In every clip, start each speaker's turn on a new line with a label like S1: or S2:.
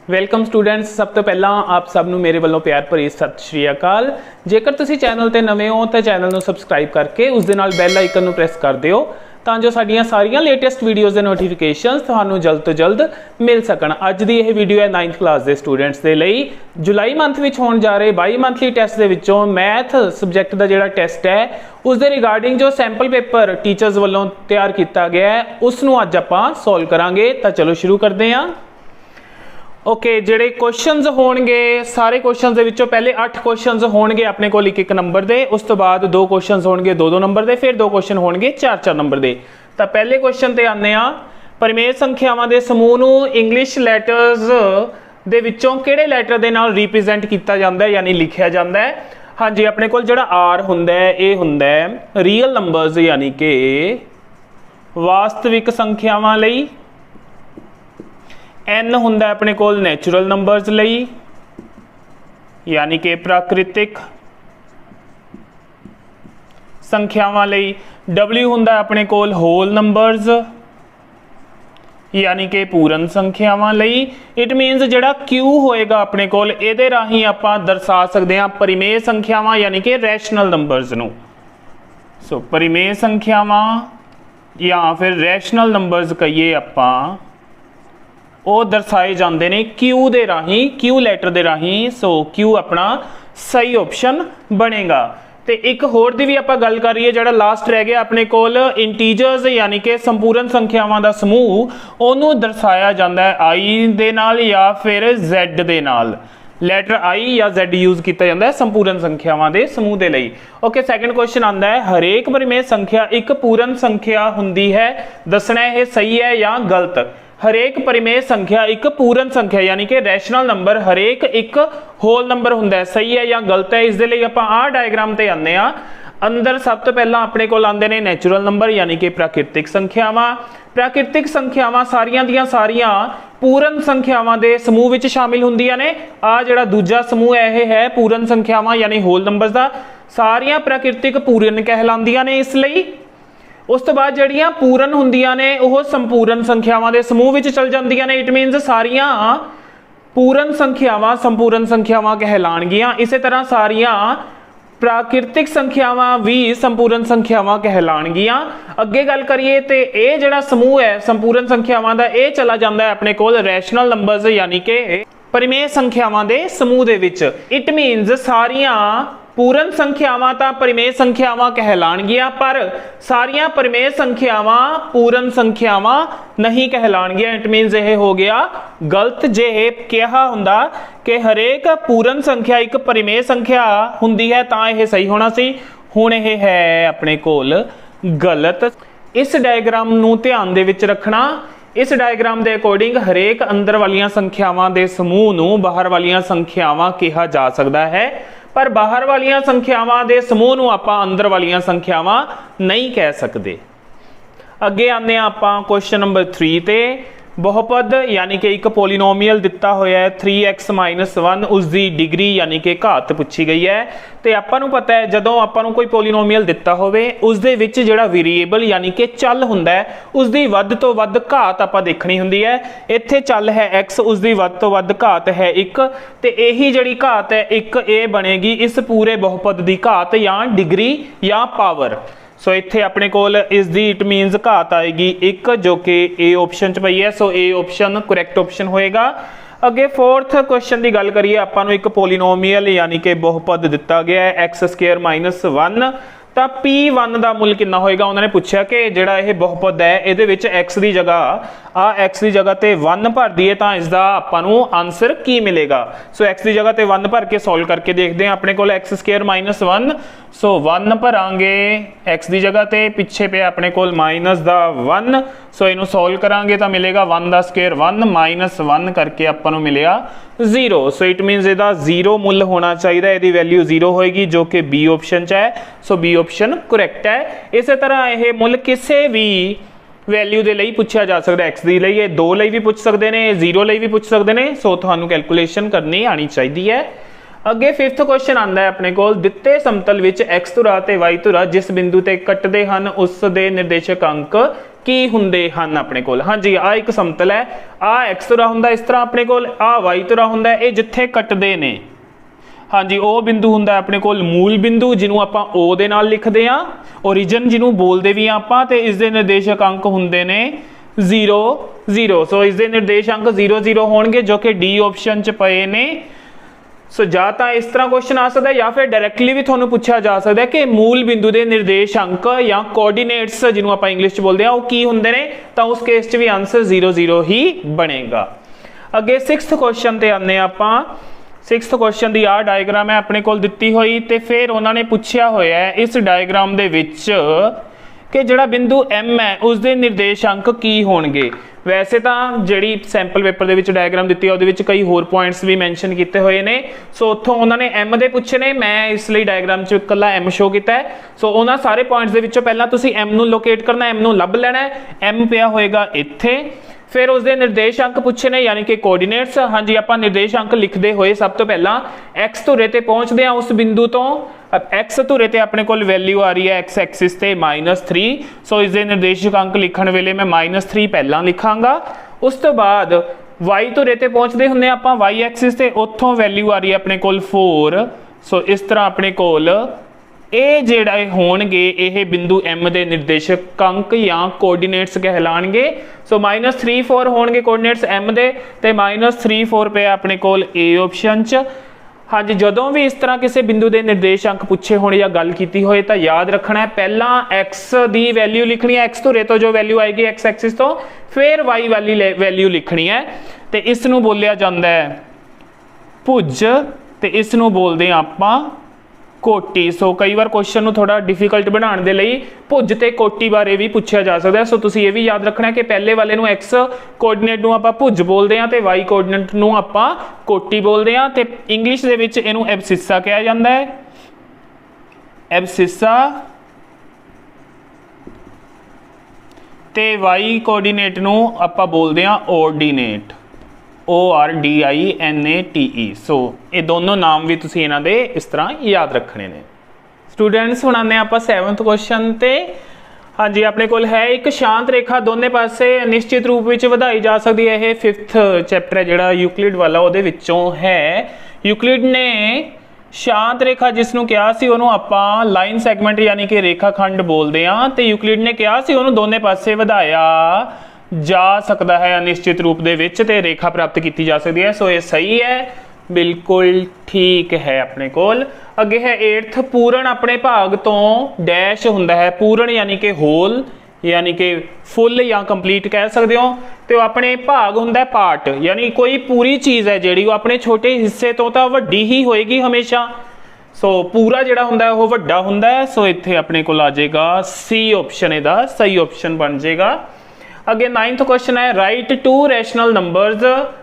S1: Welcome students. सब तो पहला आप सब नूं मेरे वालों प्यार भरी सत श्री अकाल। जेकर तुसीं चैनल ते नवे हो तो चैनल नूं सबसक्राइब करके उस दे नाल बैल आइकन नूं प्रेस कर दिओ तां जो साडीआं सारियां लेटेस्ट वीडियोज़ दे नोटिफिकेशनस तुहानूं जल्द तो जल्द मिल सकण। अज दी यह वीडियो है 9th क्लास के स्टूडेंट्स के लिए। जुलाई मंथ विच होण जा रहे 22 मंथली टैसट दे विचों मैथ सबजैक्ट का जिहड़ा टैसट है उस दे रिगार्डिंग जो सैंपल पेपर टीचर्स वालों तैयार किया गया है उसनूं अज आपां सॉल्व करांगे। तो चलो शुरू करते हैं। ओके ਜਿਹੜੇ क्वेश्चनस होणगे सारे क्वेश्चन ਦੇ ਵਿੱਚੋਂ पहले 8 क्वेश्चनस होणगे अपने कोल एक नंबर ਦੇ, उस तो बाद 2 क्वेश्चनस होणगे 2 नंबर ਦੇ, फिर 2 क्वेश्चन होणगे 4 नंबर ਦੇ। ਤਾਂ पहले क्वेश्चन ਤੇ ਆਨੇ ਆ ਪਰਿਮੇय ਸੰਖਿਆਵਾਂ ਦੇ ਸਮੂਹ ਨੂੰ ਇੰਗਲਿਸ਼ ਲੈਟਰਸ ਦੇ ਵਿੱਚੋਂ ਕਿਹੜੇ ਲੈਟਰ ਦੇ ਨਾਲ ਰਿਪਰੈਜ਼ੈਂਟ ਕੀਤਾ ਜਾਂਦਾ ਹੈ यानी ਲਿਖਿਆ ਜਾਂਦਾ ਹੈ। हाँ जी, अपने कोल ਜਿਹੜਾ R ਹੁੰਦਾ ਹੈ ਇਹ ਹੁੰਦਾ ਹੈ ਰੀਅਲ ਨੰਬਰਸ यानी कि वास्तविक संख्यावां ਲਈ। एन हुंदा अपने कोल नैचुरल नंबर्स लई यानी कि प्राकृतिक संख्यावां लई। डबल्यू हुंदा अपने कोल होल नंबर्स यानी कि पूर्ण संख्यावां लई। इट मीनस जिहड़ा क्यू होएगा अपने कोल इहदे राही आपां दर्शा सकदे हां परिमेय संख्यावां यानी कि रैशनल नंबर्स नूं। सो परिमेय संख्यावां या फिर रैशनल नंबर्स कहिए आपां ਉਹ ਦਰਸਾਏ ਜਾਂਦੇ ਨੇ क्यू ਦੇ ਰਾਹੀਂ, क्यू ਲੈਟਰ ਦੇ ਰਾਹੀਂ। सो क्यू अपना सही ऑप्शन बनेगा। तो एक होर दी भी आपां गल करिए जिहड़ा लास्ट रह गया अपने कोल इंटीजर्स यानी कि संपूर्ण संख्यावां दा समूह, ਉਹਨੂੰ दर्शाया जाता है आई दे नाल या फिर Z दे नाल। लैटर आई या Z यूज किया जाता है संपूर्ण संख्यावां दे समूह दे लई। ओके, सैकेंड क्वेश्चन आंदा है हरेक परिमेय संख्या एक पूर्ण संख्या हुंदी है, दसना है सही है या गलत। हरेक परिमेय संख्या एक पूर्ण संख्या यानी कि रैशनल नंबर हरेक एक होल नंबर हुंदा है, सही है या गलत है। इस दे लई आपां आ डायग्राम ते आने आ। अंदर सब तो पहला अपने कोल आंदे ने नैचुरल नंबर यानी कि प्राकृतिक संख्यावां। प्राकृतिक संख्यावां सारियां दियां सारियां पूर्ण संख्यावां दे समूह विच शामिल हुंदियां ने। आ जिहड़ा दूजा समूह है यह है पूर्ण संख्यावां यानी होल नंबर्स दा। सारियां प्राकृतिक पूर्ण कहलांदियां ने इसलिए। उस तो बाद जड़ियां पूर्ण हुंदियां ने वह संपूर्ण संख्यावां दे समूह विच चल जांदियां ने। इट मीनस सारियां पूर्ण संख्यावां कहलाणगियां। इसे तरह सारियां प्राकृतिक संख्यावां भी संपूर्ण संख्यावां कहलाणगियां। अगे गल करिए तो यह जिहड़ा समूह है संपूर्ण संख्यावां दा यह चला जांदा है अपने कोल रैशनल नंबर्स यानी कि परिमेय संख्यावां दे समूह दे विच। इट मीनस सारियां पूर्ण संख्यावां तां परिमेय संख्यावां कहलाणगियां पर सारियां परिमेय संख्यावां पूर्ण संख्यावां नहीं कहलाणगियां। इट मीनस यह हो गया गलत जे कहा हुंदा कि हरेक पूर्ण संख्या एक परिमेय संख्या हुंदी है तां यह सही होना सी। हुण यह है अपने कोल गलत। इस डायग्राम नूं ध्यान दे विच रखना। इस डायग्राम के अकॉर्डिंग हरेक अंदर वालियां संख्यावां दे समूह नूं बाहर वालियां संख्यावां कहा जा सकता है, पर बाहर वालियां संख्यावां दे समूह नूं आपां अंदर वालियां संख्यावां नहीं कह सकते। अगे आने आपां क्वेश्चन नंबर 3 ते। बहुपद यानी कि एक पोलीनोमीअल दिता होया है 3x - 1 उसकी डिग्री यानी कि घात पूछी गई है। तो आपां नूं पता है जदों आपां नूं कोई पोलीनोमीअल दिता होवे उस दे विच जिहड़ा वेरीएबल यानी कि चल हुंदा है उसकी वध तो वध घात आपां देखनी हुंदी है। इत्थे चल है x, उसकी वध तो वध घात है 1, तो यही जिहड़ी घात है 1 ये बनेगी इस पूरे बहुपद की घात या डिग्री या पावर। सो इत्थे अपने कोल इस दी इट मीनस घात आएगी 1 जो कि ए ऑप्शन च पई है। सो ए ऑप्शन करैक्ट ऑप्शन होएगा। अगे फोर्थ क्वेश्चन की गल करिए आपां नूं एक पोलीनोमीअल यानी कि बहुपद दिता गया है x² - 1। तो P1 का मुल कितना होएगा उन्होंने पूछा कि जिहड़ा यह बहुपद है ये x की जगह x की जगह ते 1 भर दिए तो इसका आपां नूं आंसर की मिलेगा। सो x की जगह ते 1 भर के सॉल्व करके देखते हैं। अपने कोल x² - 1। सो 1 भरांगे x की जगह ते, पिछे पे अपने कोल माइनस का 1। सो इनू सॉल्व करांगे तो मिलेगा 1 का स्क्वेयर 1 - 1 करके आपां नूं मिलेगा 0। सो इट मीनस इसका 0 मुल होना चाहिए, यदि वैल्यू 0 होएगी जो कि बी ऑप्शन च है। सो बी ऑप्शन करैक्ट है। इस तरह यह मुल किसी भी वैल्यू के लिए पूछा जा सकता है। एक्स के लिए ये 2 लिए भी पूछ सकते हैं, 0 लिए भी पूछ सकते हैं। सो तुहानू कैलकुलेशन करनी आनी चाहिए है। अगे फिफ्थ क्वेश्चन आता है अपने को दिते समतल विच एक्स धुरा ते वाई धुरा जिस बिंदु ते कटते हैं उस दे निर्देशक अंक की हुंदे हन अपने कोल। हाँ जी, आ एक समतल है, आ एक्स तुरा हुंदा इस तरह अपने कोल, आ वाई तुरा हुंदा, ये जिथे कटदे ने। हाँ जी, ओ बिंदु हुंदा अपने कोल मूल बिंदु जिन्हों आपां ओ दे नाल लिखदे आ, ओरिजिन जिन्हों बोलदे भी आपां, ते इस दे निर्देशक अंक हुंदे ने 0 0। सो इस दे निर्देश अंक 0 0 होणगे जो कि डी ऑप्शन च पए ने। सो या तो इस तरह क्वेश्चन आ सकता है या फिर डायरैक्टली भी थोड़ा पूछा जा सकता है कि मूल बिंदु के निर्देश अंक या कोऑर्डिनेट्स जिन्होंं आप इंग्लिश बोलते हैं वो की होंगे ने, तो उस केस च भी आंसर 0 0 ही बनेगा। अगे 6th क्वेश्चन ते आने आपां। 6th क्वेश्चन की आ डायग्राम है अपने कोल दिती हुई, तो फिर उन्होंने पूछा होया है इस डायग्राम दे विच कि जिहड़ा बिंदु M है उसके निर्देश अंक की होणगे। वैसे तो जी सैंपल पेपर के डायग्राम दी है वो कई होर पॉइंट्स भी मैंशन किए हुए हैं। सो उत्थों उन्होंने M दे पूछे ने, मैं इसलिए डायग्राम च कला M शो किया है। सो उन्होंने सारे पॉइंट्स के विचों पहला तुसी M नूं लोकेट करना, M नूं लभ लेना है। M पिया होएगा इत्थे, फिर उसके निर्देश अंक पूछे ने यानी कि कोऑर्डिनेट्स। हाँ जी, आप निर्देश अंक लिखते हुए सब तो पहला एक्स धुरे ते पहुंचते हैं उस बिंदु तो। अब एक्स धुरे ते अपने कोल वैल्यू आ रही है एक्स एक्सिस ते -3। सो इसके निर्देशक अंक लिखण वेले मैं -3 पहला लिखांगा। उस तो बाद वाई धुरे ते पहुंचते होंगे आप वाई एक्सिस ते, उत्थों वैल्यू आ रही है अपने कोल 4। सो इस तरह अपने कोल ये जिहड़े होणगे ये बिंदु M दे निर्देशक अंक या कोऑर्डिनेट्स कहलाणगे। सो -3 4 होणगे कोऑर्डिनेट्स M दे, ते -3 4 पे अपने कोल A ऑप्शन च। हाँ जी, जदों भी इस तरह किसी बिंदु के निर्देश अंक पूछे होने या गल की होए तो याद रखना है पहला x की वैल्यू लिखनी है, x धुरे तो जो वैल्यू आएगी x एक्सिस तो, फिर y वाली वैल्यू लिखनी है। तो इस नूं बोलिया जाता है भुज, तो इस नूं बोलते हैं आपां कोटी। सो कई बार क्वेश्चन नूं थोड़ा डिफिकल्ट बनाने के लिए भुज ते कोटी बारे भी पूछा जा सकता है। सो तुसीं ये भी याद रखना है कि पहले वाले नूं एक्स कोऑर्डिनेट नूं आपां भुज बोलते हैं, तो वाई कोऑर्डिनेट नूं आपां कोटी बोलते हैं। तो इंग्लिश दे विच इहनूं एब्सिसा कहा जाता है, एब्सिसा। ते वाई कोऑर्डिनेट नूं आपां बोलते हैं ऑर्डिनेट, ORDINATE। सो ये दोनों नाम भी तुसीं इन्हां दे इस तरह याद रखने ने। स्टूडेंट्स हुण आने आपां 7th क्वेश्चन ते। हाँ जी, अपने कोल है एक शांत रेखा दोनों पासे निश्चित रूप में वधाई जा सकती है। 5th चैप्टर है जिहड़ा यूक्लिड वाला उहदे विचों है। यूक्लिड ने शांत रेखा जिसनों कहा सी उहनूं आपां लाइन सैगमेंट यानी कि रेखा खंड बोलते हैं। तो यूक्लिड ने कहा सी उहनूं दोनों पासे वधाया जा सकता है अनिश्चित रूप दे विच, ते रेखा प्राप्त की जा सकती है। सो ये सही है, बिल्कुल ठीक है। अपने कोल अगे है 8th, पूर्ण अपने भाग तो डैश हुंदा है। पूर्ण यानी कि होल यानी कि फुल या कंप्लीट कह सकते हो। तो अपने भाग हुंदा है पार्ट, यानी कोई पूरी चीज़ है जिहड़ी वो अपने छोटे हिस्से तो वड्डी ही होएगी हमेशा। सो पूरा जिहड़ा हुंदा है वो वड्डा हुंदा है। सो इत्थे अपने कोल आ जाएगा C ऑप्शन, इहदा सही ऑप्शन बन जाएगा। अगे 9th क्वेश्चन है right 2 rational numbers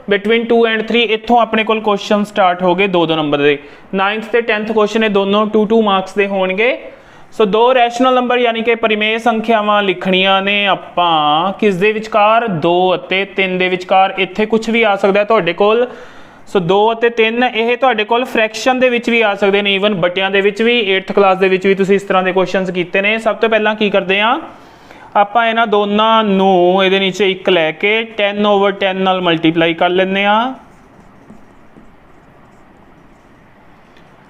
S1: between 2 and 3। इत्थों अपने कोल क्वेश्चन स्टार्ट हो गए 2 नंबर के। 9th ते 10th क्वेश्चन है दोनों 2 मार्क्स के होणगे। सो 2 रैशनल नंबर यानी कि परिमेय संख्यावां लिखणियां ने आपां किस दे विचकार, 2 ਅਤੇ 3 ਦੇ ਵਿਚਕਾਰ। ਇੱਥੇ कुछ भी आ सकता है ਤੁਹਾਡੇ ਕੋਲ। सो 2 ਅਤੇ 3 ਇਹ ਤੁਹਾਡੇ ਕੋਲ फ्रैक्शन ਦੇ ਵਿੱਚ ਵੀ ਆ ਸਕਦੇ ਨੇ, ਈਵਨ ਬਟਿਆਂ ਦੇ ਵਿੱਚ ਵੀ। 8th ਕਲਾਸ ਦੇ ਵਿੱਚ ਵੀ ਤੁਸੀਂ ਇਸ ਤਰ੍ਹਾਂ ਦੇ ਕੁਐਸਚਨਸ ਕੀਤੇ ਨੇ। ਸਭ ਤੋਂ ਪਹਿਲਾਂ ਕੀ ਕਰਦੇ ਆ ਆਪਾਂ ਇਹਨਾਂ ਦੋਨਾਂ ਨੂੰ ਇਹਦੇ ਨੀਚੇ 1 ਲੈ ਕੇ 10/10 ਨਾਲ ਮਲਟੀਪਲਾਈ ਕਰ ਲੈਂਦੇ ਆ।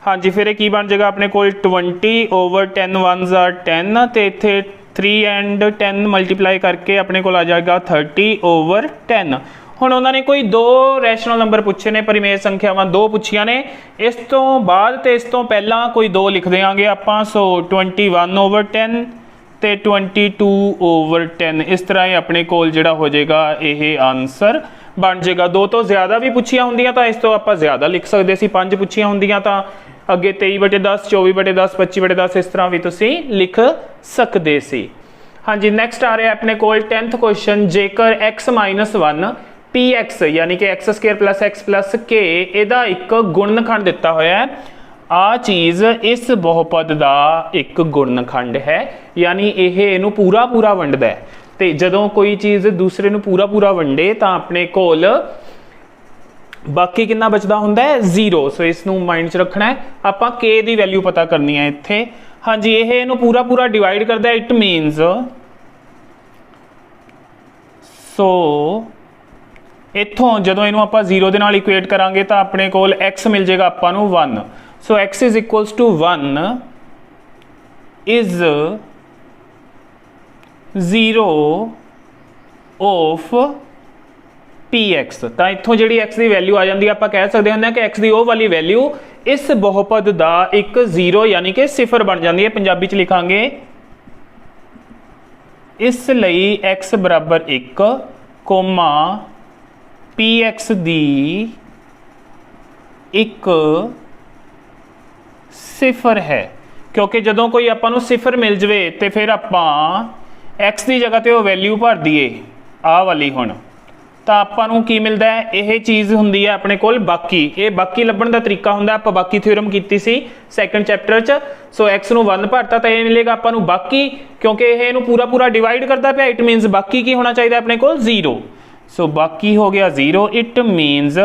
S1: हाँ जी, फिर की बन जाएगा अपने को 20/10 1s are 10, तो इतने 3 and 10 मल्टीप्लाई करके अपने को आ जाएगा 30/10। हुण उन्होंने कोई 2 रैशनल नंबर पूछे ने, परिमेय संख्यावां 2 पूछिया ने। इस तो बाद तो इस तो पहला कोई 2 लिख देंगे आपां। सो 21/10 ते 22/10 इस तरह ही अपने कोल जिहड़ा हो जाएगा ये आंसर बन जाएगा। 2 तो ज़्यादा भी पूछिया होंदियां तो इस तो आप ज़्यादा लिख सकते सी। 5 पूछिया होंदियां तो अगे 23/10 24/10 25/10 इस तरह भी तुसी लिख सकते सी। हाँ जी, नैक्सट आ रहा है अपने कोल 10th क्वेश्चन। जेकर x-1 px यानी कि x² + x + k इहदा एक गुणनखंड दिता होया है। आ चीज़ इस बहुपद का एक गुणनखंड है, यानी इहनूं पूरा पूरा वंडदा है। तो जदों कोई चीज़ दूसरे नूं पूरा पूरा वंडे तो अपने कोल बाकी कितना बचता हुंदा है 0। सो इसनूं माइंड च रखना है। आपां k की वैल्यू पता करनी है इत्थे। हाँ जी, ये इहनूं पूरा पूरा डिवाइड करदा है। इट मीनस सो इत्थों जदों इनू आपां 0 दे नाल इक्वेट करांगे तो अपने कोल x मिल जाएगा आपां नू 1। So x is equals to 1 is 0 of px। तो इत्थों जी x की वैल्यू आ जाती है, आप कह सकते हैं कि x की वो वाली वैल्यू इस बहुपद का एक 0 यानी कि सिफर बन जाती है। पंजाबी च लिखांगे इसलिए x बराबर 1 कोमा px दी एक सिफर है, क्योंकि जदों कोई आपां नूं सिफर मिल जाए तो फिर आपां x की जगह तो वैल्यू भर दीए आ वाली हुण, तो आपां नूं की मिलता है, यह चीज़ हुंदी है अपने कोल बाकी। ये बाकी लभण का तरीका हुंदा, आपां बाकी थ्योरम कीती सी सैकेंड चैप्टर च। सो x नूं 1 भरता तो यह मिलेगा आपां नूं बाकी, क्योंकि यह इहनूं पूरा पूरा डिवाइड करता पिया। इट मीनस बाकी की होना चाहिए अपने कोल 0। सो बाकी हो गया 0। इट मीनस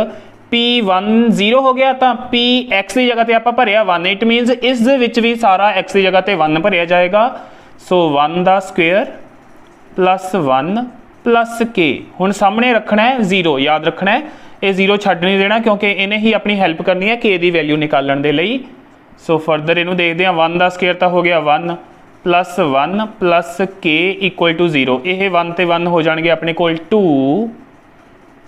S1: P1 0 हो गया, तो Px की जगह पर आप भरिया 1। इट मीनस इस विच भी सारा x की जगह पर 1 भरिया जाएगा। सो 1 का स्क्वेयर प्लस 1 प्लस k हुण सामने रखना है 0, याद रखना है ये 0 छड्ड नहीं देना, क्योंकि इन्हें ही अपनी हेल्प करनी है k की वैल्यू निकालने के लिए। सो फरदर इनू देखते हैं, 1 का स्क्वेयर तो हो गया 1 प्लस k इक्वल टू 0। ये 1 ते 1 हो जाएंगे अपने कोल 2।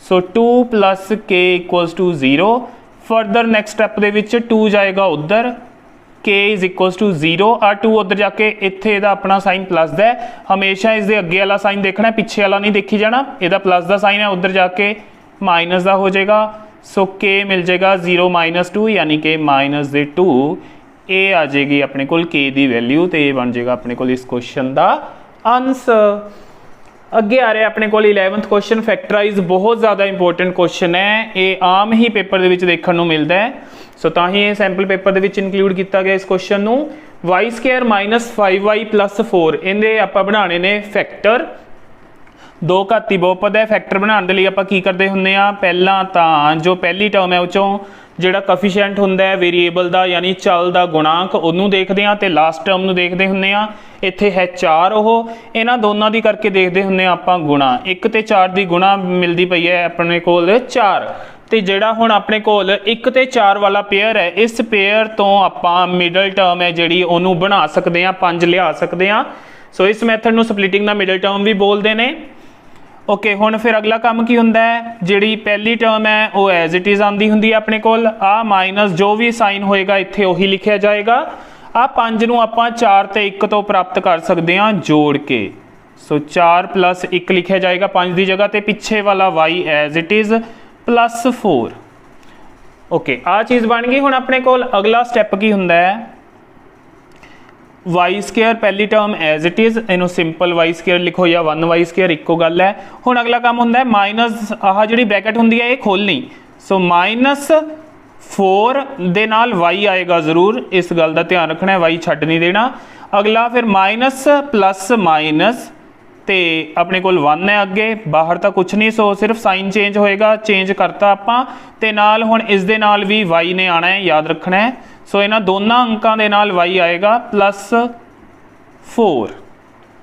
S1: So 2 plus k equals to 0। Further next step दे विच 2 जाएगा उधर, k इज इक्वल्स टू 0। आ 2 उधर जाके इत्थे इहदा अपना साइन प्लस दा है, हमेशा इसके अगे वाला साइन देखना है, पिछे वाला नहीं देखी जाना। इहदा प्लस का साइन है, उधर जाके माइनस का हो जाएगा। सो k मिल जाएगा 0 - 2 यानी कि -2। ये आ जाएगी अपने कोल k की वैल्यू, तो ये बन जाएगा अपने कोल इस क्वेश्चन का आंसर। अगे आ रहा है अपने कोल 11th क्वेश्चन, फैक्टराइज। बहुत ज़्यादा इंपॉर्टेंट क्वेश्चन है, ये आम ही पेपर के देखने को मिलता है। सो ताही ये सैंपल पेपर के इंक्लूड किया गया इस क्वेश्चन को। y² - 5y + 4 इन्हें आप बनाने ने फैक्टर। दो घाती बहुपद है, फैक्टर बनाने के लिए आप की करते होंगे, पहला तो जो पहली टर्म है उचों जोड़ा कफिशिएंट होंदा है वेरीएबल का यानी चल का गुणांक उन्होंने देखते हैं, तो लास्ट टर्म में देखते होंगे। इत्थे है 4, वो इन्हों दोनों की करके देखते होंगे आप गुणा। 1 ते 4 की गुणा मिलती पई है अपने कोल 4, तो जोड़ा हुण अपने कोल 1 ते 4 वाला पेयर है, इस पेयर तो आप मिडल टर्म है जी उन्होंने बना सकते हैं, 5 लिया सकते हैं। सो इस मैथड में स्पलिटिंग का मिडल टर्म भी बोलते हैं। ओके, हुण फिर अगला काम की हुंदा है, जिहड़ी पहली टर्म है वो एज इट इज़ आंदी हुंदी है अपने कोल। आ माइनस जो भी साइन होएगा इत्थे उही लिखिया जाएगा। आ 5 नूं आपां 4 ते 1 तो प्राप्त कर सकते हैं जोड़ के। सो 4 + 1 लिखिया जाएगा 5 की जगह, तो पिछे वाला y as it is +4। Okay, आ चीज़ बन गई। हुण अपने कोल अगला स्टैप की हुंदा है, y² पहली टर्म एज इट इज़, इनू सिंपल y² लिखो या 1y² इक्को गल है। हुण अगला काम हुंदा है माइनस आह जिहड़ी ब्रैकेट हुंदी है ये खोलनी। सो -4 दे नाल y आएगा जरूर, इस गल का ध्यान रखना है, y छड्ड नहीं देना। अगला फिर माइनस प्लस माइनस, तो अपने कोल 1 है अगे, बाहर तो कुछ नहीं, सो सिर्फ साइन चेंज होएगा, चेंज करता आपां, ते नाल हुण इस दे नाल भी y ने आना है, याद रखना है। सो इन्हां दोनों अंकों के नाल y आएगा +4।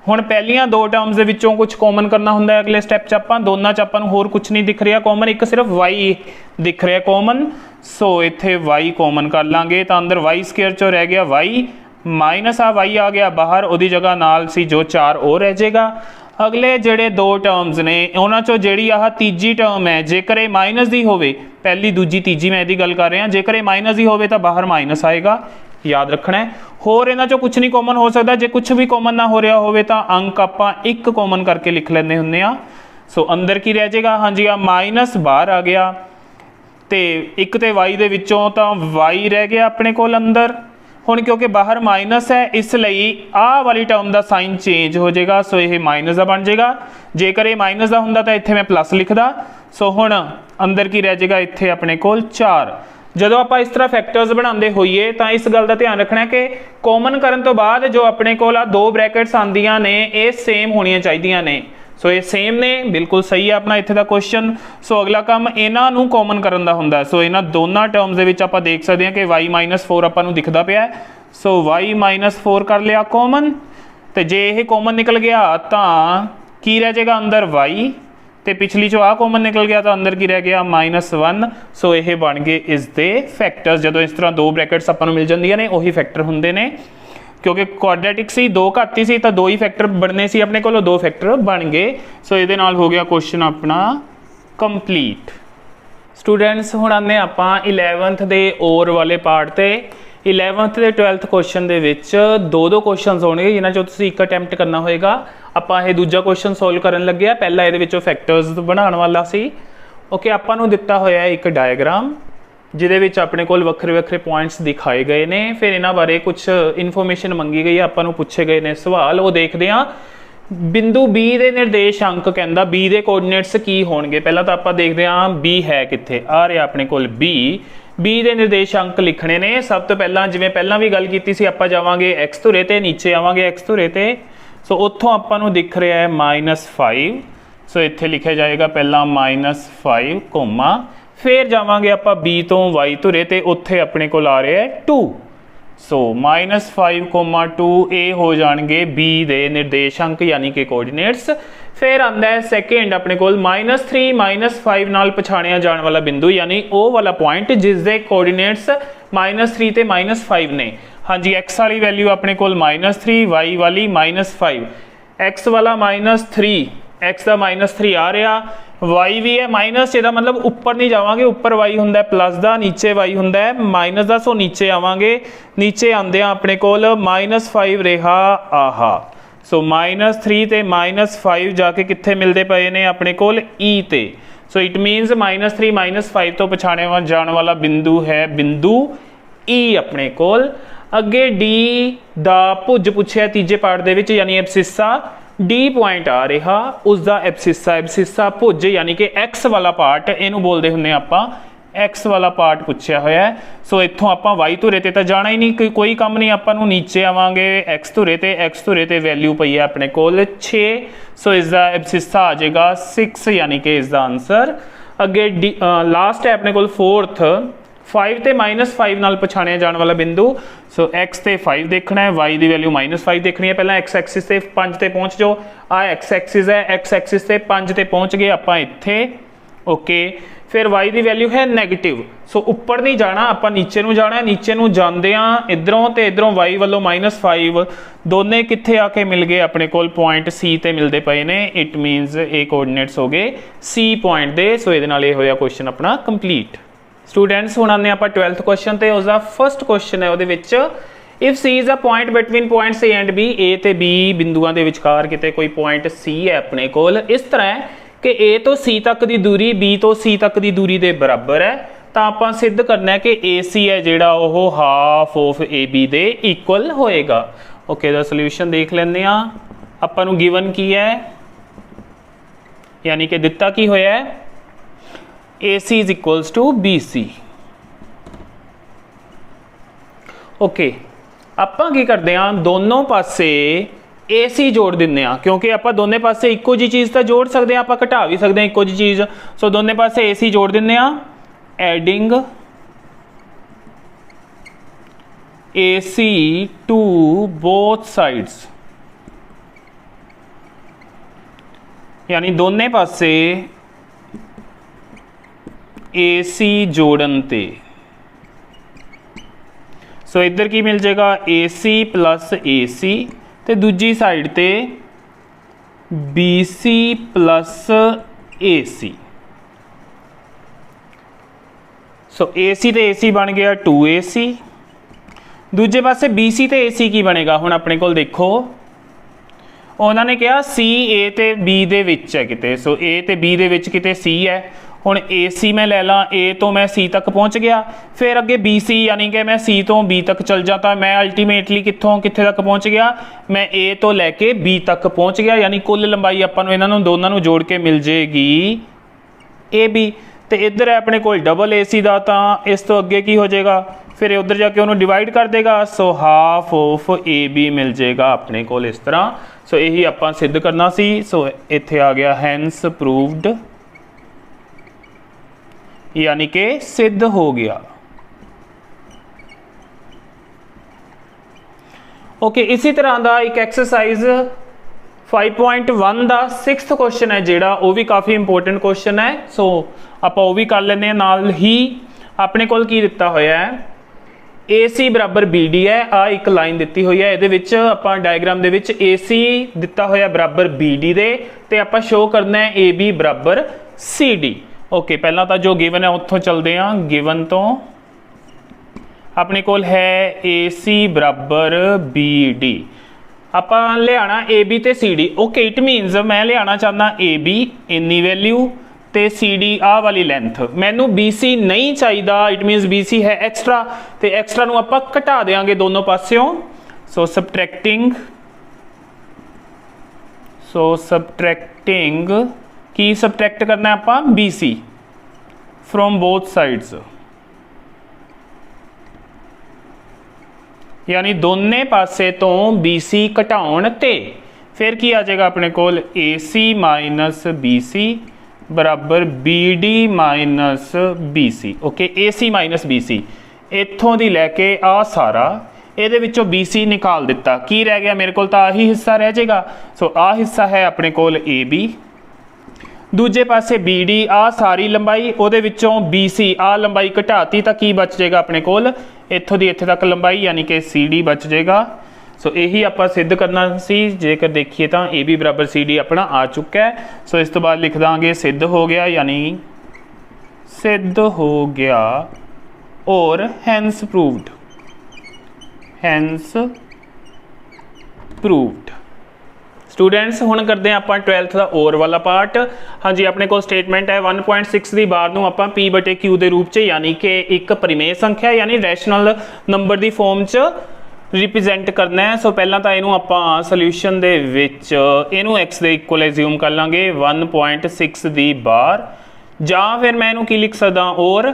S1: हुण पहलियां दो टर्म्स दे विचों कुछ कॉमन करना हुंदा है अगले स्टैप च आपां, दोनों च आपां नूं होर कुछ नहीं दिख रहा कॉमन, एक सिर्फ y दिख रहा कॉमन। सो इत्थे y कॉमन कर लांगे, तो अंदर y² चो रह गया y, माइनस आ y आ गया बाहर, उहदी जगह नाल सी जो 4 और रह जाएगा। अगले जिहड़े दो टर्म्स ने उन्हां चों जिहड़ी आह तीजी टर्म है, जेकर ये माइनस दी होवे, पहली दूजी तीजी मैं इहदी गल कर रहा, जेकर ये माइनस दी होवे तो बाहर माइनस आएगा, याद रखना है। होर इन्हां चों कुछ नहीं कॉमन हो सकता, जे कुछ भी कॉमन ना हो रहा होवे तो अंक आपां 1 कॉमन करके लिख लैंदे हुंदे आ। सो अंदर की रह जाएगा, हाँ जी आ माइनस बाहर आ गया, तो 1 ते y दे विचों तो y रह गया अपने कोल अंदर। हुण क्योंकि बाहर माइनस है इसलिए आ वाली टर्म का साइन चेंज हो जाएगा, सो ये माइनस का बन जाएगा। जेकर ये माइनस का होंदा तो इत्थे मैं प्लस लिखदा। सो हुण अंदर की रह जाएगा इत्थे अपने कोल 4। जदों आप इस तरह फैक्टर्स बनाते होइए तो इस गल का ध्यान रखना है कि कॉमन करने तो बाद जो अपने कोल आ 2 ब्रैकेट्स आंदियां ने ये सेम होनियां चाहिदियां ने। सो ये सेम ने, बिल्कुल सही है अपना इत्थे दा क्वेश्चन। सो अगला काम इन्हां नूं कॉमन करन दा हुंदा है। सो इन्हां दोनों टर्म्स दे विच आपां देख सकते हैं कि y - 4 आपां नूं दिखदा पिया है। सो y - 4 कर लिया कॉमन, तो जे ये कॉमन निकल गया तो की रह जाएगा अंदर y, ਤੇ ਪਿਛਲੀ ਚੋਂ ਆ ਕਾਮਨ ਨਿਕਲ ਗਿਆ ਤਾਂ ਅੰਦਰ ਕੀ ਰਹਿ ਗਿਆ -1। ਸੋ ਇਹ ਬਣ ਗਏ ਇਸ ਦੇ ਫੈਕਟਰਸ। ਜਦੋਂ ਇਸ ਤਰ੍ਹਾਂ ਦੋ ਬ੍ਰੈਕਟਸ ਆਪਾਂ ਨੂੰ ਮਿਲ ਜਾਂਦੀਆਂ ਨੇ ਉਹੀ ਫੈਕਟਰ ਹੁੰਦੇ ਨੇ, क्योंकि क्वाड्रेटिक सी दो घाती सी तो दो ही फैक्टर बनने सी अपने को, दो फैक्टर बन गए। सो ये हो गया क्वेश्चन अपना कंप्लीट। स्टूडेंट्स हुण आने आप 11th दे और वाले पार्ट ते। 11th दे 12th क्वेश्चन दे विच दो क्वेश्चन होणगे जिन्हां चों तुसीं एक अटैम्प्ट करना होएगा। आपां ये दूजा क्वेश्चन सोल्व करन लगे आ। पहला इहदे विचों फैक्टर्स बनाउण वाला सी। ओके, आपां नूं दित्ता होया एक डायग्राम जिहदे विच अपने कोल वक्रे वक्रे पॉइंट्स दिखाए गए ने, फिर इन्हां बारे कुछ इन्फॉर्मेशन मंगी गई है, आपां नूं पुछे गए ने सवाल। वो देखते हैं बिंदु बी दे निर्देशांक, कहंदा बी दे कोऑर्डिनेट्स की होणगे। पहला तो आपां देखते हैं बी है कित्थे, आ रहा अपने कोल बी। बी दे निर्देशांक लिखने ने। सब तो पहला जिवें पहलां भी गल कीती सी, आपां जावांगे एक्स धुरे ते, नीचे आवांगे एक्स धुरे ते। सो उत्थों आपां नूं दिख रहा है -5। सो इत्थे लिखिया जाएगा पहला -5 कोमा, फिर जावांगे आप बी तो वाई धुरे ते, उत्थे अपने को आ रहा है 2। सो -5, 2 ये हो जाएंगे बी दे निर्देशांक यानी कि कोऑर्डिनेट्स। फिर आंदा है सेकेंड अपने को -3 -5 नाल पछाणिया जाने वाला बिंदु, यानी वो वाला पॉइंट जिस दे कोऑर्डिनेट्स -3 ते -5 ने। हाँ जी, एक्स वाली वैल्यू अपने को -3, वाई वाली -5। एक्स वाला -3, एक्स का -3 आ रहा, वाई भी है माइनस, ਇਹਦਾ मतलब ऊपर नहीं जावांगे, ऊपर वाई हुंदा प्लस का, नीचे वाई हुंदा माइनस का। सो नीचे आवांगे, नीचे आंदे अपने कोल -5 रहा आहा। सो -3 ते -5 जाके कित्थे मिलते पे ने अपने कोल ई ते। सो इट मीनस -3 -5 तो पछाणे जाने वाला बिंदु है बिंदु ई अपने कोल। अगे डी दा भुज पुछया तीजे पार्ट दे विच, यानी एब्सिसा डी पॉइंट आ रहा, उसका एब्सिसा, एब्सिसा भुज यानी कि एक्स वाला पार्ट, इनू बोलते होंगे आपां एक्स वाला पार्ट पूछया होया है। सो इत्थों आपां वाई धुरे ते तां जाना ही नहीं, कोई काम नहीं। आपां नूं नीचे आवांगे एक्स धुरे ते, एक्स धुरे ते वैल्यू पई है अपने कोल 6। सो इसका एब्सिसा आ जाएगा 6, यानी कि इसका आंसर। अगे डी लास्ट है अपने कोल 4th, 5 ते -5 नाल पछाणिया जाने वाला बिंदु। सो एक्स ते 5 देखना है, वाई की वैल्यू -5 देखनी है। पहला एक्स एक्सिस से 5 ते पहुँच जाओ, आ एक्स एक्सिस है, एक्स एक्सिस से 5 ते पहुँच गए आपां इत्थे। ओके, फिर वाई की वैल्यू है नेगेटिव। सो ऊपर नहीं जाना, आपां नीचे नूं जाना। नीचे नूं जांदे आ इधरों ते इधरों वाई वालों -5, दोने कित्थे आके मिल गए अपने कोल पॉइंट सी ते मिलते पे ने। इट मीनस ए कोऑर्डिनेट्स हो गए सी पॉइंट दे। सो इहदे नाल इह होया क्वेश्चन अपना कंप्लीट। स्टूडेंट्स हुण आने आप 12th क्वेश्चन ते, उसका फर्स्ट क्वेश्चन है वो if C is a point between points A and B, A ते बी बिंदुआं दे विचकार किते कोई पॉइंट सी है अपने कोल। इस तरह है कि ए तो सी तक की दूरी बी तो सी तक की दूरी दे बराबर है, तो आपां सिद्ध करना है कि ए सी है जिहड़ा ओह हाफ ऑफ ए बी दे इक्वल होएगा। ओके, दा सोल्यूशन देख लैंदे आ। आपां नूं गिवन की है, यानी कि दिता की होया है AC is equals to BC। Okay, आपां की करते हैं दोनों पासे AC जोड़ दिंदे आ, क्योंकि आपां दोनों पासे इक्को जी चीज़ तो जोड़ सकते हैं, आपां घटा भी सकते हैं इक्को जी चीज़। सो दोनों पासे AC जोड़ दिंदे आ, adding AC to both sides, यानी दोनों पासे AC जोड़न ते। सो इधर की मिल जाएगा AC प्लस AC, ते दूजी साइड ते BC प्लस AC। सो AC ते AC बन गया 2AC। दूजे पासे BC ते AC की बनेगा, हुण अपने कोल देखो उन्होंने कहा C A ते B दे विच है किते। सो A ते B दे विच किते C है। हुण AC मैं लै ला, A तो मैं C तक पहुँच गया, फिर अगे BC यानी कि मैं C तो B तक चल जाता, मैं अल्टीमेटली कित्थों कित्थे तक पहुँच गया, मैं A तो लैके B तक पहुँच गया। यानी कुल लंबाई आपां नूं इन्हां नूं दोनां नूं जोड़ के मिल जाएगी AB। तो इधर है अपने कोल डबल AC दा, तां इस तो अगे की हो जाएगा, फिर उधर जाके उन्होंने डिवाइड कर देगा। सो हाफ ऑफ AB मिल जाएगा अपने कोल इस तरह। सो यही आपां सिद्ध करना सी। सो इत्थे आ गया हैंस प्रूव्ड, यानी कि सिद्ध हो गया। ओके, इसी तरह का एक एक्सरसाइज 5.1 ਦਾ 6th क्वेश्चन है जिहड़ा वो भी काफ़ी इंपोर्टेंट क्वेश्चन है। सो आपां वो भी कर लैंदे नाल ही अपने कोल की दिता होया है AC बराबर BD है। आ एक लाइन दी हुई है, ये आपां डायग्राम दे विच AC दिता होया बराबर BD दे ते आपां शो करना है AB बराबर CD। ओके पहला तो जो गिवन है उत्थों चलते हैं। गिवन तो अपने कोल है AC बराबर BD, आपां लियाना AB ते CD। ओके इट मीनस मैं लियाना चाहना AB इन्नी वैल्यू ते CD आ वाली लेंथ, मैनू BC नहीं चाहिए। इट मीनस BC है एक्सट्रा, तो एक्सट्रा नूं आपां घटा देंगे दोनों पास्यों। सो सबट्रैक्टिंग की सबट्रैक्ट करना है आपां BC फ्रॉम बोथ साइड्स, यानी दोने पासे तो BC घटाउण ते फिर की आ जाएगा अपने कोल AC माइनस BC बराबर BD minus BC। Okay AC minus BC इत्थों दी लैके आ सारा ये विचों BC निकाल दिता, की रह गया मेरे को तो आही हिस्सा रह जाएगा। सो आ हिस्सा है अपने कोल AB, दूजे पासे BD आ सारी लंबाई, उहदे विचों BC आ लंबाई घटाती तो की बच जाएगा अपने कोल इत्थों दी इत्थे तक लंबाई, यानी कि CD बच जाएगा। सो यही आप सिद्ध करना सी। जेकर देखिए तो AB बराबर CD अपना आ चुका है। सो इस तो बाद लिख देंगे सिद्ध हो गया, यानी सिद्ध हो गया और hence proved, hence proved. Students हुण करते हैं आप 12th का और वाला पार्ट। हाँ जी अपने को स्टेटमेंट है 1.6 की बार नूं आपां P/Q के रूप च, यानी कि एक परिमेय संख्या यानी रैशनल नंबर की फॉर्म च रिप्रजेंट करना है। सो पहला तो इनू आपां सोल्यूशन दे विच इनू x दे इक्वल एज्यूम कर लांगे 1.6 की बार, जां फिर मैं इनू की लिख सकदा और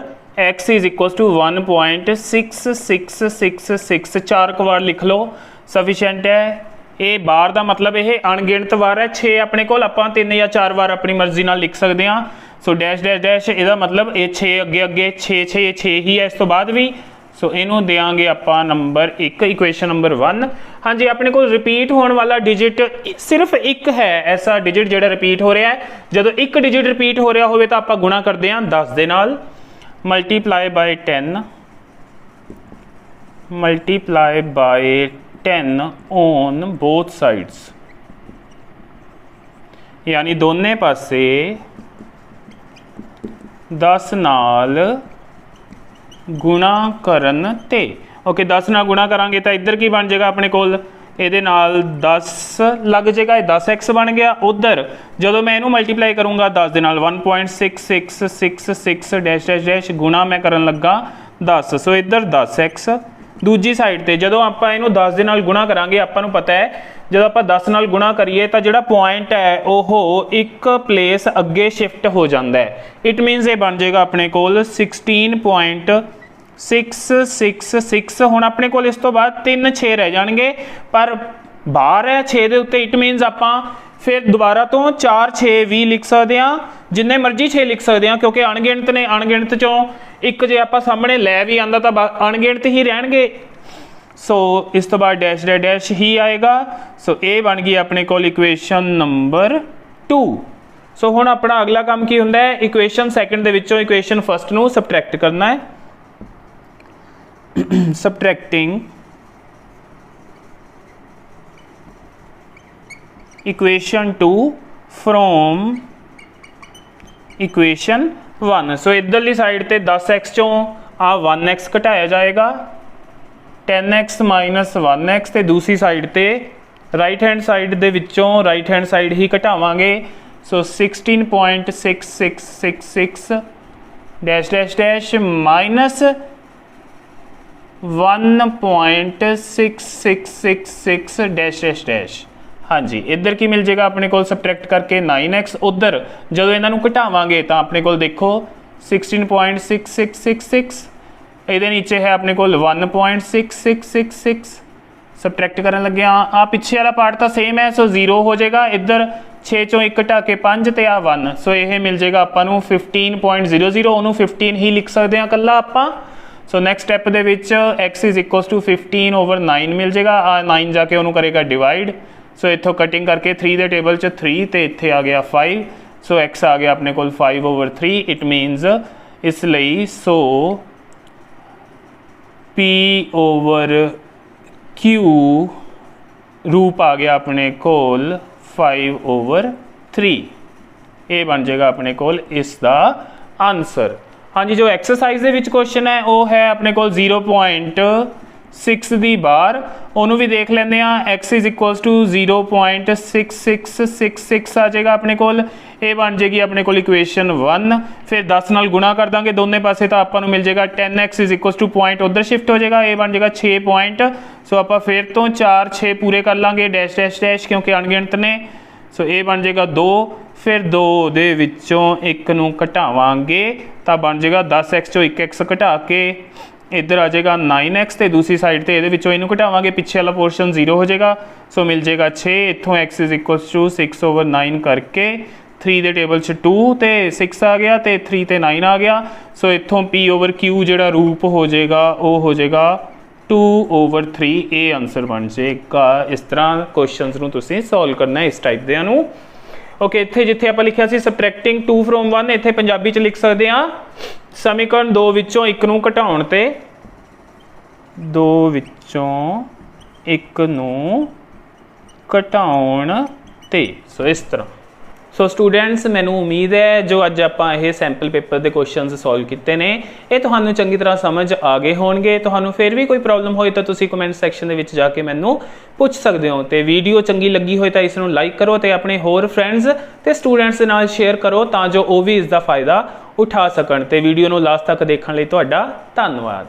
S1: x इज इक्वल टू 1.6666 चार बार लिख लो सफिशेंट है। ये बार का मतलब ये अणगिणत वार है, 6 अपने को आपां 3 या 4 बार अपनी मर्जी नाल लिख सकते हैं। सो डैश डैश डैश इसका मतलब ये 6 अगे अगे 6 ही है, इस तो बाद भी। सो इनू देंगे आपां नंबर 1 इक्वेशन नंबर 1। हाँ जी अपने को रिपीट होने वाला डिजिट सिर्फ एक है, ऐसा डिजिट जो रिपीट हो रहा है। जो एक डिजिट रिपीट हो रहा हो तो आप गुणा करते हैं 10 दे नाल, multiply by 10 on both sides, यानी दोने पासे 10 नाल गुणा करन ते। ओके 10 नाल गुणा करांगे तो इधर की बन जाएगा अपने कोल ये नाल 10 लग जाएगा, 10x बन गया। उधर जो मैं इनू मल्टीप्लाई करूँगा 10 दे नाल 1.6666 डैश डैश डैश गुणा मैं करन लगा 10। सो इधर 10x दूजी साइड ते जो आप इनू 10 दे नाल गुणा करांगे आपां नूं पता है जो आप 10 नाल गुणा करिए तो जिहड़ा पॉइंट है वह एक प्लेस अगे शिफ्ट हो जाता है। इट मीनस ये बन जाएगा अपने कोल 16.666। हुण अपने कोल इस तो बाद 3 6 रह जाएंगे, पर बाहर है 6 के उत्ते। इट मीनस आपां फिर दोबारा तो 4 6 भी लिख सकते हैं, जिन्ने मर्जी 6 लिख सकते हैं, क्योंकि अणगिणत ने। अणगिणत चों एक जे आप सामने लै भी आंदा तो अणगिणत ही रहणगे। सो इस तो बाद डैश डैश डैश ही आएगा। सो ये बन गई अपने कोल इक्वेशन नंबर 2। सो हुण अपना अगला काम की हुंदा है, इक्वेशन सैकेंड दे विचों इक्वेशन फर्स्ट नूं सबट्रैक्ट करना है। Subtracting equation 2 from equation 1। So इधरली साइड ते 10x चों आ 1x घटाया जाएगा, 10x माइनस 1x, ते दूसरी साइड ते राइट हैंड साइड दे विचों राइट हैंड साइड ही घटावांगे। सो 16.6666 dash dash dash minus 1.6666 dash dash dash. हाँ जी इधर की मिल जाएगा अपने को सबट्रैक्ट करके 9x। उधर जो इन्हों घटावांगे तो अपने को देखो 16.6666, ये नीचे है अपने को 1.6666 सबट्रैक्ट करन लगे। आ पिछे वाला पार्ट तो सेम है, सो 0 हो जाएगा। इधर 6 चों 1 घटा के 5 ते आ 1, सो यह मिल जाएगा आपां 15.00। उन्होंने 15 ही लिख सकते हैं कल्ला आपां। सो नैक्सट स्टैप दे विच x इज इक्वल टू 15/9 मिल जाएगा। 9 जाके उन्होंने करेगा डिवाइड, सो इत्थों कटिंग करके 3 दे टेबल च 3 तो इत्थे आ गया 5, सो x आ गया अपने कोल 5/3। इट मीनस इसलिए सो P/Q रूप आ गया अपने कोल 5/3। ये बन जाएगा अपने कोल इसका आंसर। हाँ जी, जो एक्सरसाइज दे विच क्वेश्चन है वो है अपने कोल 0.6 दी बार, उन्होंने भी देख लेंगे हैं। x इज इक्वल्स टू 0.6666 आ जाएगा अपने कोल। ये बन जाएगी अपने कोल इक्वेशन 1। फिर 10 नाल गुणा कर देंगे दोनों पासे तो आपको मिल जाएगा 10x is equals two point उधर शिफ्ट हो जाएगा, ये बन जाएगा 6 पॉइंट। सो आप फिर तो 4 6 पूरे कर लाँगे डैश डैश डैश क्योंकि अणगिणत ने। सो ये बन जाएगा 2, फिर 2 दे विचों 1 नूं घटावांगे तो बन जाएगा 10x चो 1x घटा के इधर आ जाएगा 9x, तो दूसरी साइड से ये इनू घटावांगे पिछे वाला पोर्शन 0 हो जाएगा। सो मिल जाएगा 6। इत्थों x इज इक्वल्स टू 6/9 करके 3 दे टेबल च 2 तो 6 आ गया, तो 3 तो 9 आ गया। सो इत्थों P/Q जिहड़ा रूप हो जाएगा वो हो जाएगा 2/3। ये आंसर बन जाएगा। इस तरह क्वेश्चनस नूं तुसीं सॉल्व करना है इस टाइप दे नूं। ओके, इत्थे जिथे आपां लिखिया सी सबट्रैक्टिंग 2 फ्रॉम 1, इत्थे पंजाबी च लिख सकते हैं समीकरण 2 विचों 1 नूं घटाउण ते 2 विचों 1 नूं घटाउण ते। सो इस तरह। सो स्टूडेंट्स, मैनू उम्मीद है जो अज आपां ये सैंपल पेपर के क्वेश्चन सॉल्व किए ने ये तुहानू चंगी तरह समझ आ गए होणगे। तुहानू फिर भी कोई प्रॉब्लम होए तो तुसी कमेंट सैक्शन दे विच जाके मैनू पूछ सकते हो। तो वीडियो चंगी लगी होए तो इसनू लाइक करो तो अपने होर फ्रेंड्स ते स्टूडेंट्स दे नाल शेयर करो तां जो वो भी इसका फायदा उठा सकन। ते वीडियो नू लास्ट तक देखने लई तुहाडा धन्नवाद।